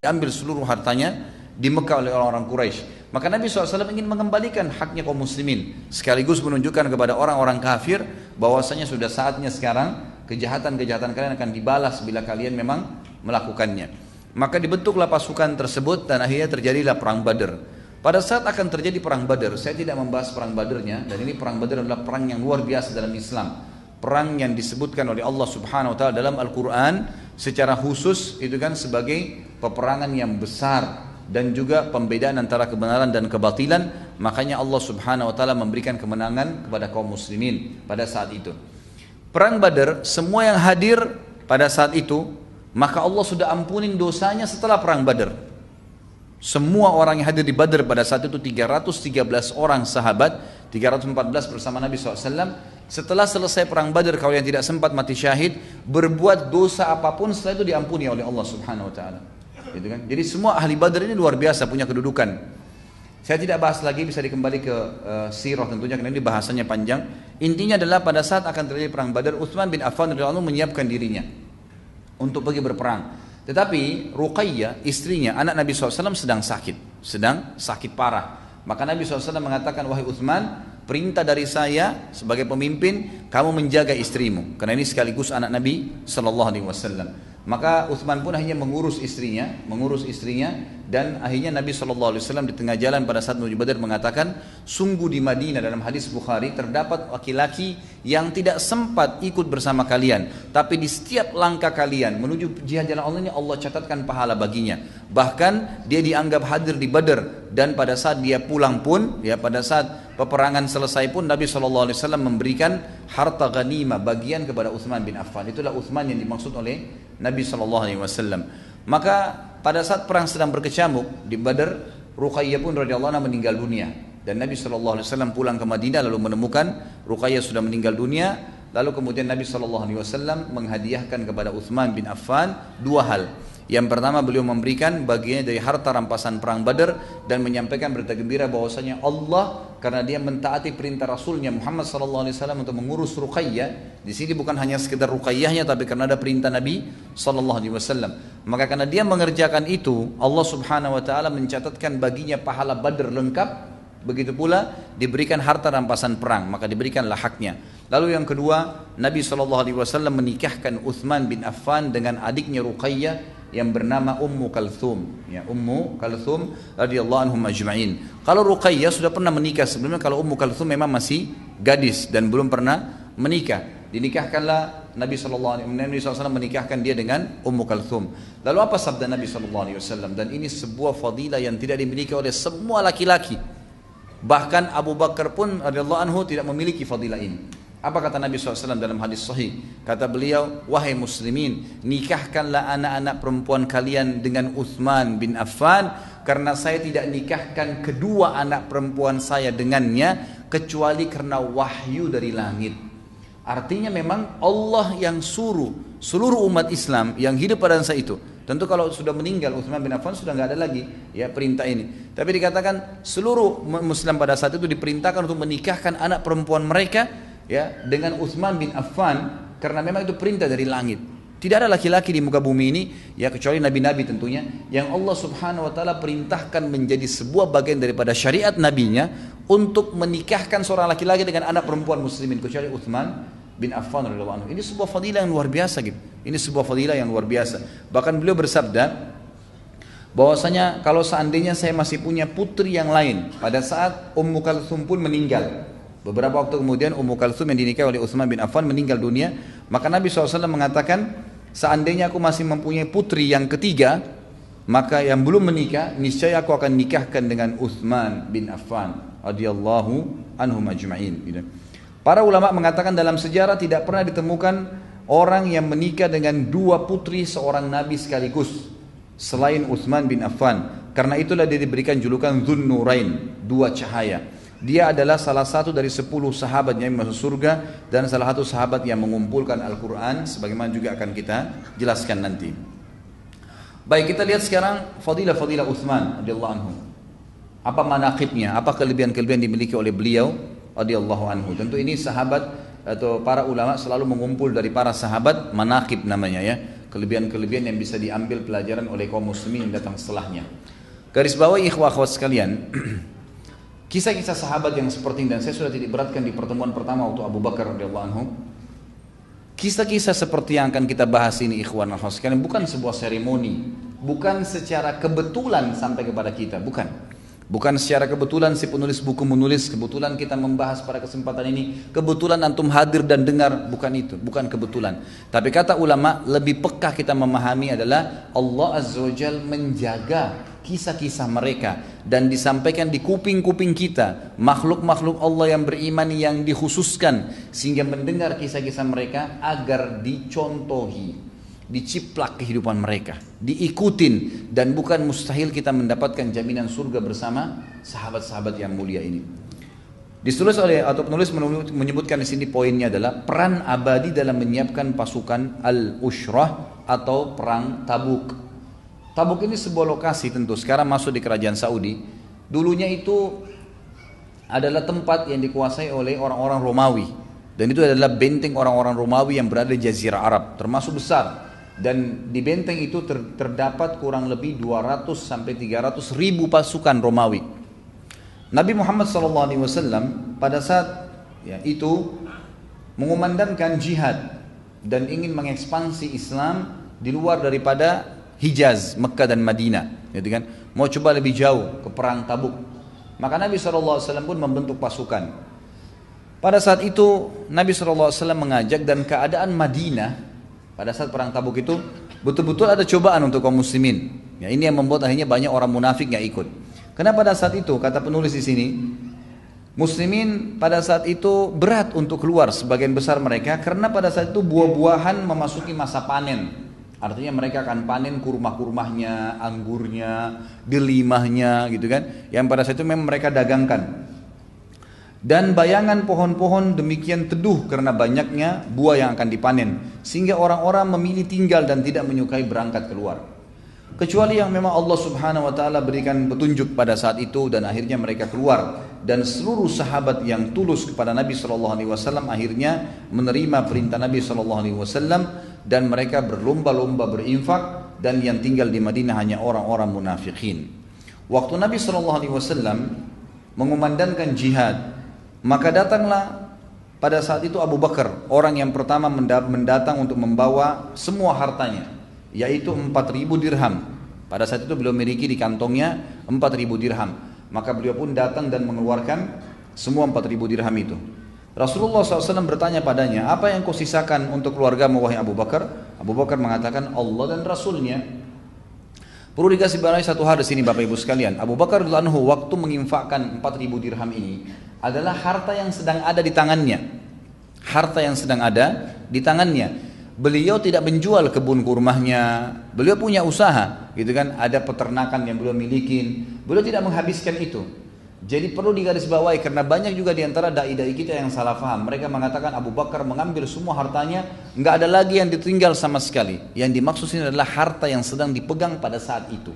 diambil seluruh hartanya di Mekah oleh orang-orang Quraisy. Maka Nabi SAW ingin mengembalikan haknya kaum muslimin, sekaligus menunjukkan kepada orang-orang kafir bahwasanya sudah saatnya sekarang kejahatan-kejahatan kalian akan dibalas bila kalian memang melakukannya. Maka dibentuklah pasukan tersebut dan akhirnya terjadilah perang Badar. Pada saat akan terjadi perang Badar, saya tidak membahas perang Badarnya, dan ini perang Badar adalah perang yang luar biasa dalam Islam. Perang yang disebutkan oleh Allah Subhanahu wa taala dalam Al-Qur'an secara khusus itu kan sebagai peperangan yang besar dan juga pembedaan antara kebenaran dan kebatilan. Makanya Allah Subhanahu wa taala memberikan kemenangan kepada kaum muslimin pada saat itu. Perang Badar, semua yang hadir pada saat itu, maka Allah sudah ampunin dosanya setelah perang Badar. Semua orang yang hadir di Badar pada saat itu 313 orang sahabat, 314 bersama Nabi SAW. Setelah selesai perang Badar, kalau yang tidak sempat mati syahid, berbuat dosa apapun setelah itu diampuni oleh Allah Subhanahu wa taala. Gitu kan? Jadi semua ahli Badar ini luar biasa punya kedudukan. Saya tidak bahas lagi, bisa dikembali ke sirah tentunya karena ini bahasanya panjang. Intinya adalah pada saat akan terjadi perang Badar, Utsman bin Affan radhiyallahu anhu menyiapkan dirinya untuk pergi berperang. Tetapi Ruqayyah, istrinya, anak Nabi SAW sedang sakit parah. Maka Nabi SAW mengatakan, wahai Utsman, perintah dari saya sebagai pemimpin, kamu menjaga istrimu, karena ini sekaligus anak Nabi SAW. Maka Utsman pun akhirnya mengurus istrinya, dan akhirnya Nabi SAW di tengah jalan pada saat menuju Badar mengatakan, sungguh di Madinah dalam hadis Bukhari terdapat laki-laki yang tidak sempat ikut bersama kalian, tapi di setiap langkah kalian menuju jihad jalan Allah ini Allah catatkan pahala baginya. Bahkan dia dianggap hadir di Badar, dan pada saat dia pulang pun, ya pada saat peperangan selesai pun Nabi SAW memberikan harta ghanimah bagian kepada Utsman bin Affan. Itulah Utsman yang dimaksud oleh Nabi SAW. Maka pada saat perang sedang berkecamuk di Badar, Ruqayyah pun radhiyallahu anha meninggal dunia, dan Nabi SAW pulang ke Madinah lalu menemukan Ruqayyah sudah meninggal dunia. Lalu kemudian Nabi SAW menghadiahkan kepada Utsman bin Affan dua hal. Yang pertama, beliau memberikan bagiannya dari harta rampasan perang Badar dan menyampaikan berita gembira bahwasanya Allah, karena dia mentaati perintah Rasulnya Muhammad SAW untuk mengurus Ruqayyah. Di sini bukan hanya sekedar Ruqayyahnya, tapi karena ada perintah Nabi SAW. Maka karena dia mengerjakan itu, Allah Subhanahu Wa Taala mencatatkan baginya pahala Badar lengkap. Begitu pula diberikan harta rampasan perang, maka diberikanlah haknya. Lalu yang kedua, Nabi SAW menikahkan Utsman bin Affan dengan adiknya Ruqayyah yang bernama Ummu Kalthum, ya, Ummu Kalthum radhiyallahu anhum ajma'in. Kalau Ruqayyah sudah pernah menikah sebelumnya, kalau Ummu Kalthum memang masih gadis dan belum pernah menikah. Dinikahkanlah Nabi SAW menikahkan dia dengan Ummu Kalthum. Lalu apa sabda Nabi SAW? Dan ini sebuah fadilah yang tidak dimiliki oleh semua laki-laki. Bahkan Abu Bakar pun radhiyallahu anhu tidak memiliki fadilah ini. Apa kata Nabi SAW dalam hadis sahih? Kata beliau, wahai muslimin, nikahkanlah anak-anak perempuan kalian dengan Utsman bin Affan, karena saya tidak nikahkan kedua anak perempuan saya dengannya kecuali karena wahyu dari langit. Artinya memang Allah yang suruh seluruh umat Islam yang hidup pada masa itu. Tentu kalau sudah meninggal Utsman bin Affan sudah nggak ada lagi ya perintah ini. Tapi dikatakan seluruh Muslim pada saat itu diperintahkan untuk menikahkan anak perempuan mereka ya dengan Utsman bin Affan, karena memang itu perintah dari langit. Tidak ada laki-laki di muka bumi ini ya kecuali nabi-nabi tentunya yang Allah Subhanahu wa taala perintahkan menjadi sebuah bagian daripada syariat nabinya untuk menikahkan seorang laki-laki dengan anak perempuan muslimin kecuali Utsman bin Affan radhiyallahu anhu. Ini sebuah fadilah yang luar biasa gitu. Ini sebuah fadilah yang luar biasa. Bahkan beliau bersabda bahwasanya kalau seandainya saya masih punya putri yang lain pada saat Ummu Kalthum pun meninggal. Beberapa waktu kemudian Ummu Kalthum yang dinikahi oleh Utsman bin Affan meninggal dunia, maka Nabi SAW mengatakan, seandainya aku masih mempunyai putri yang ketiga, maka yang belum menikah, niscaya aku akan nikahkan dengan Utsman bin Affan radhiyallahu anhum ajma'in. Para ulama mengatakan dalam sejarah tidak pernah ditemukan orang yang menikah dengan dua putri seorang nabi sekaligus selain Utsman bin Affan. Karena itulah dia diberikan julukan Dzunnurain, dua cahaya. Dia adalah salah satu dari 10 sahabat yang masuk surga dan salah satu sahabat yang mengumpulkan Al-Quran, sebagaimana juga akan kita jelaskan nanti. Baik, kita lihat sekarang fadilah-fadilah Utsman radhiyallahu anhu. Apa manaqibnya, apa kelebihan-kelebihan dimiliki oleh beliau radhiyallahu anhu. Tentu ini sahabat atau para ulama selalu mengumpul dari para sahabat, manaqib namanya ya. kelebihan-kelebihan yang bisa diambil pelajaran oleh kaum muslimin yang datang setelahnya. Garis bawahi ikhwah akhwat sekalian, kisah-kisah sahabat yang seperti ini, dan saya sudah titik beratkan di pertemuan pertama waktu Abu Bakar radhiyallahu anhu. Kisah-kisah seperti yang akan kita bahas ini ikhwan akhwat sekalian bukan sebuah seremoni, bukan secara kebetulan sampai kepada kita, bukan secara kebetulan si penulis buku menulis, kebetulan kita membahas pada kesempatan ini, kebetulan antum hadir dan dengar, bukan itu, bukan kebetulan. Tapi kata ulama, lebih peka kita memahami adalah Allah Azza wa Jalla menjaga kisah-kisah mereka dan disampaikan di kuping-kuping kita, makhluk-makhluk Allah yang beriman yang dikhususkan sehingga mendengar kisah-kisah mereka agar dicontohi, diciplak kehidupan mereka, diikutin, dan bukan mustahil kita mendapatkan jaminan surga bersama sahabat-sahabat yang mulia ini. Ditulis oleh atau penulis menyebutkan di sini poinnya adalah peran abadi dalam menyiapkan pasukan al-Ushrah atau perang Tabuk. Tabuk ini sebuah lokasi tentu sekarang masuk di kerajaan Saudi. Dulunya itu adalah tempat yang dikuasai oleh orang-orang Romawi, dan itu adalah benteng orang-orang Romawi yang berada di Jazirah Arab, termasuk besar. Dan di benteng itu terdapat kurang lebih 200 sampai 300 ribu pasukan Romawi. Nabi Muhammad SAW pada saat itu mengumandangkan jihad dan ingin mengekspansi Islam di luar daripada Hijaz, Mekah dan Madinah, gitu kan? Mau coba lebih jauh ke perang Tabuk. Maka Nabi SAW pun membentuk pasukan. Pada saat itu Nabi SAW mengajak, dan keadaan Madinah pada saat perang Tabuk itu betul-betul ada cobaan untuk kaum muslimin. Ya, ini yang membuat akhirnya banyak orang munafik yang ikut. Karena pada saat itu kata penulis di sini, muslimin pada saat itu berat untuk keluar sebagian besar mereka, karena pada saat itu buah-buahan memasuki masa panen. Artinya mereka akan panen kurma-kurmahnya, anggurnya, delimahnya, gitu kan? Yang pada saat itu memang mereka dagangkan. Dan bayangan pohon-pohon demikian teduh karena banyaknya buah yang akan dipanen, sehingga orang-orang memilih tinggal dan tidak menyukai berangkat keluar. Kecuali yang memang Allah Subhanahu wa taala berikan petunjuk pada saat itu, dan akhirnya mereka keluar, dan seluruh sahabat yang tulus kepada Nabi sallallahu alaihi wasallam akhirnya menerima perintah Nabi sallallahu alaihi wasallam, dan mereka berlomba-lomba berinfak, dan yang tinggal di Madinah hanya orang-orang munafikin. Waktu Nabi sallallahu alaihi wasallam mengumandangkan jihad, maka datanglah pada saat itu Abu Bakar, orang yang pertama mendatang untuk membawa semua hartanya, yaitu 4.000 dirham. Pada saat itu beliau memiliki di kantongnya 4.000 dirham. Maka beliau pun datang dan mengeluarkan semua 4.000 dirham itu. Rasulullah SAW bertanya padanya, apa yang kau sisakan untuk keluarga wahai Abu Bakar? Abu Bakar mengatakan, Allah dan Rasulnya. Perlu dikasih bawahi satu hal di sini Bapak Ibu sekalian. Abu Bakar radhiyallahu anhu waktu menginfakkan 4.000 dirham ini adalah harta yang sedang ada di tangannya. Harta yang sedang ada di tangannya. Beliau tidak menjual kebun kurmahnya. Beliau punya usaha, gitu kan? Ada peternakan yang beliau miliki. Beliau tidak menghabiskan itu. Jadi perlu digarisbawahi, karena banyak juga di antara dai-dai kita yang salah faham. Mereka mengatakan Abu Bakar mengambil semua hartanya, nggak ada lagi yang ditinggal sama sekali. Yang dimaksud ini adalah harta yang sedang dipegang pada saat itu.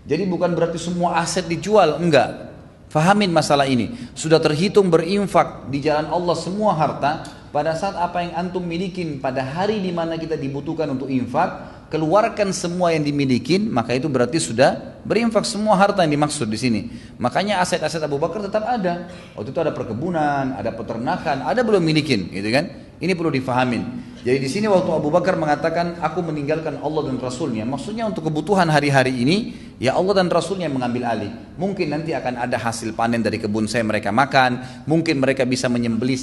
Jadi bukan berarti semua aset dijual, enggak. Fahamin masalah ini. Sudah terhitung berinfak di jalan Allah semua harta. Pada saat apa yang antum milikin pada hari di mana kita dibutuhkan untuk infak, keluarkan semua yang dimiliki, maka itu berarti sudah berinfak semua harta yang dimaksud di sini. Makanya aset-aset Abu Bakar tetap ada. Waktu itu ada perkebunan, ada peternakan, ada belum milikin, gitu kan? Ini perlu difahamin. Jadi di sini waktu Abu Bakar mengatakan aku meninggalkan Allah dan Rasulnya, maksudnya untuk kebutuhan hari-hari ini ya Allah dan Rasulnya yang mengambil alih. Mungkin nanti akan ada hasil panen dari kebun saya mereka makan, mungkin mereka bisa menyembelih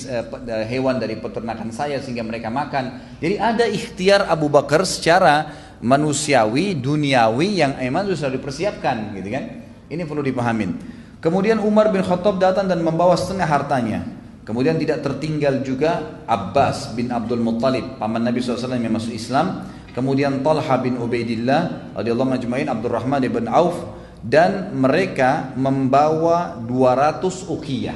hewan dari peternakan saya sehingga mereka makan. Jadi ada ikhtiar Abu Bakar secara manusiawi, duniawi yang emang sudah dipersiapkan, gitu kan? Ini perlu dipahamin. Kemudian Umar bin Khattab datang dan membawa setengah hartanya. Kemudian tidak tertinggal juga Abbas bin Abdul Muttalib, paman Nabi SAW yang masuk Islam. Kemudian Talha bin Ubaidillah radhiyallahu majma'in, Abdurrahman bin Auf, dan mereka membawa 200 uqiyah.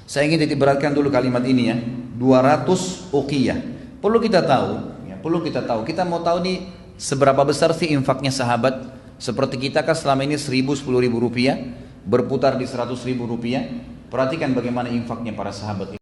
Saya ingin titikberatkan dulu kalimat ini ya, 200 uqiyah. Perlu kita tahu, kita mau tahu nih seberapa besar sih infaknya sahabat. Seperti kita kan selama ini 1.000, 10.000 rupiah, berputar di 100.000 rupiah. Perhatikan bagaimana infaknya para sahabat.